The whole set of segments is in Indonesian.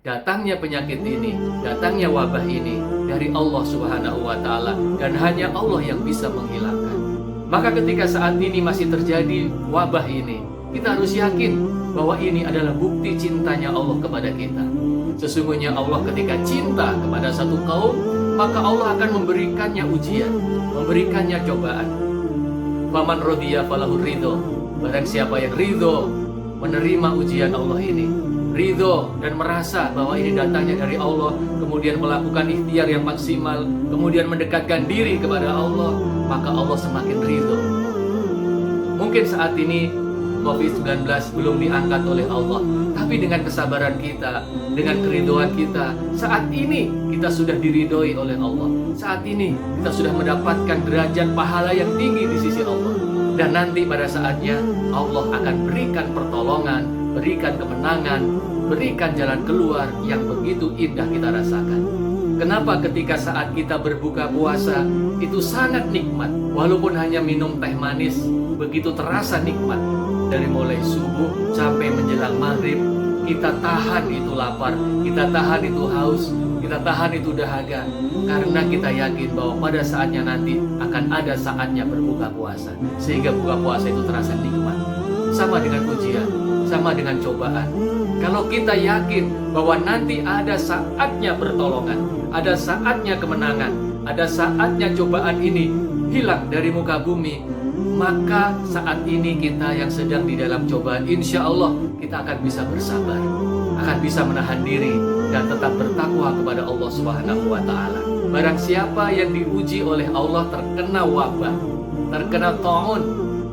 datangnya penyakit ini, datangnya wabah ini dari Allah Subhanahu wa Ta'ala, dan hanya Allah yang bisa menghilangkan. Maka ketika saat ini masih terjadi wabah ini, kita harus yakin bahwa ini adalah bukti cintanya Allah kepada kita. Sesungguhnya Allah ketika cinta kepada satu kaum, maka Allah akan memberikannya ujian, memberikannya cobaan. Faman rodiya falahu ridho. Barang siapa yang ridho menerima ujian Allah ini, ridho dan merasa bahwa ini datangnya dari Allah, kemudian melakukan ikhtiar yang maksimal, kemudian mendekatkan diri kepada Allah, maka Allah semakin ridho. Mungkin saat ini COVID-19 belum diangkat oleh Allah, tapi dengan kesabaran kita, dengan keridhoan kita, saat ini kita sudah diridhoi oleh Allah. Saat ini kita sudah mendapatkan derajat pahala yang tinggi di sisi Allah. Dan nanti pada saatnya Allah akan berikan pertolongan, berikan kemenangan, berikan jalan keluar yang begitu indah kita rasakan. Kenapa ketika saat kita berbuka puasa itu sangat nikmat, walaupun hanya minum teh manis, begitu terasa nikmat. Dari mulai subuh sampai menjelang maghrib, kita tahan itu lapar, kita tahan itu haus, kita tahan itu dahaga, karena kita yakin bahwa pada saatnya nanti akan ada saatnya berbuka puasa, sehingga buka puasa itu terasa nikmat. Sama dengan ujian, sama dengan cobaan. Kalau kita yakin bahwa nanti ada saatnya pertolongan, ada saatnya kemenangan, ada saatnya cobaan ini hilang dari muka bumi, maka saat ini kita yang sedang di dalam cobaan, insya Allah kita akan bisa bersabar, akan bisa menahan diri dan tetap bertakwa kepada Allah Subhanahu wa Ta'ala. Barang siapa yang diuji oleh Allah terkena wabah, terkena taun,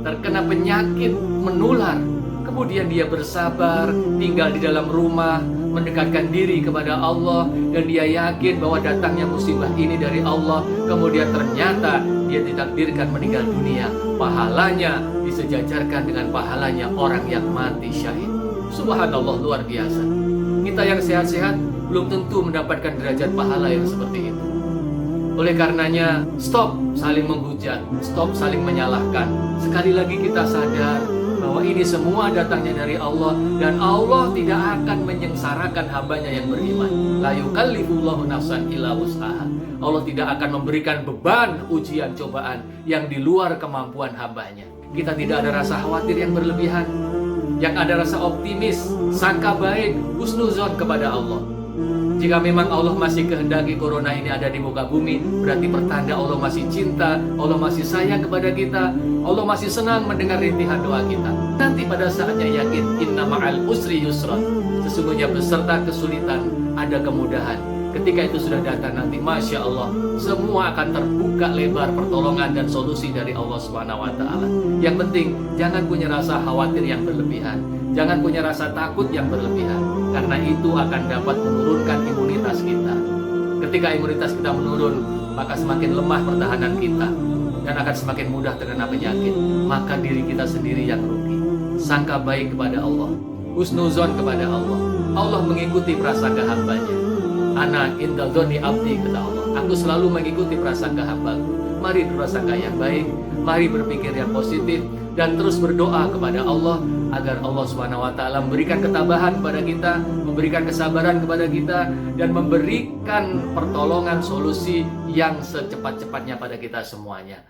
terkena penyakit menular, kemudian dia bersabar, tinggal di dalam rumah, mendekatkan diri kepada Allah, dan dia yakin bahwa datangnya musibah ini dari Allah, kemudian ternyata dia ditakdirkan meninggal dunia, pahalanya disejajarkan dengan pahalanya orang yang mati syahid. Subhanallah, luar biasa. Kita yang sehat-sehat belum tentu mendapatkan derajat pahala yang seperti itu. Oleh karenanya, stop saling menghujat, stop saling menyalahkan. Sekali lagi kita sadar bahwa ini semua datangnya dari Allah, dan Allah tidak akan menyengsarakan hambanya yang beriman. La yukallifullahu nafsan illa wus'aha. Allah tidak akan memberikan beban ujian cobaan yang di luar kemampuan hambanya. Kita tidak ada rasa khawatir yang berlebihan, yang ada rasa optimis, sangka baik, husnuzon kepada Allah. Jika memang Allah masih kehendaki corona ini ada di muka bumi, berarti pertanda Allah masih cinta, Allah masih sayang kepada kita, Allah masih senang mendengar rintihan doa kita. Nanti pada saatnya yakin, inna ma'al usri yusra. Sesungguhnya beserta kesulitan ada kemudahan. Ketika itu sudah datang nanti, Masya Allah, semua akan terbuka lebar pertolongan dan solusi dari Allah Subhanahu wa Ta'ala. Yang penting, jangan punya rasa khawatir yang berlebihan, jangan punya rasa takut yang berlebihan, karena itu akan dapat menurunkan imunitas kita. Ketika imunitas kita menurun, maka semakin lemah pertahanan kita, dan akan semakin mudah terkena penyakit. Maka diri kita sendiri yang rugi. Sangka baik kepada Allah, husnuzon kepada Allah. Allah mengikuti prasangka hambanya. Ana inda dzonni abdi, kata Allah. Aku selalu mengikuti prasangka hambaku. Mari berprasangka yang baik, mari berpikir yang positif, dan terus berdoa kepada Allah agar Allah Subhanahu wa Ta'ala memberikan ketabahan kepada kita, memberikan kesabaran kepada kita, dan memberikan pertolongan solusi yang secepat-cepatnya pada kita semuanya.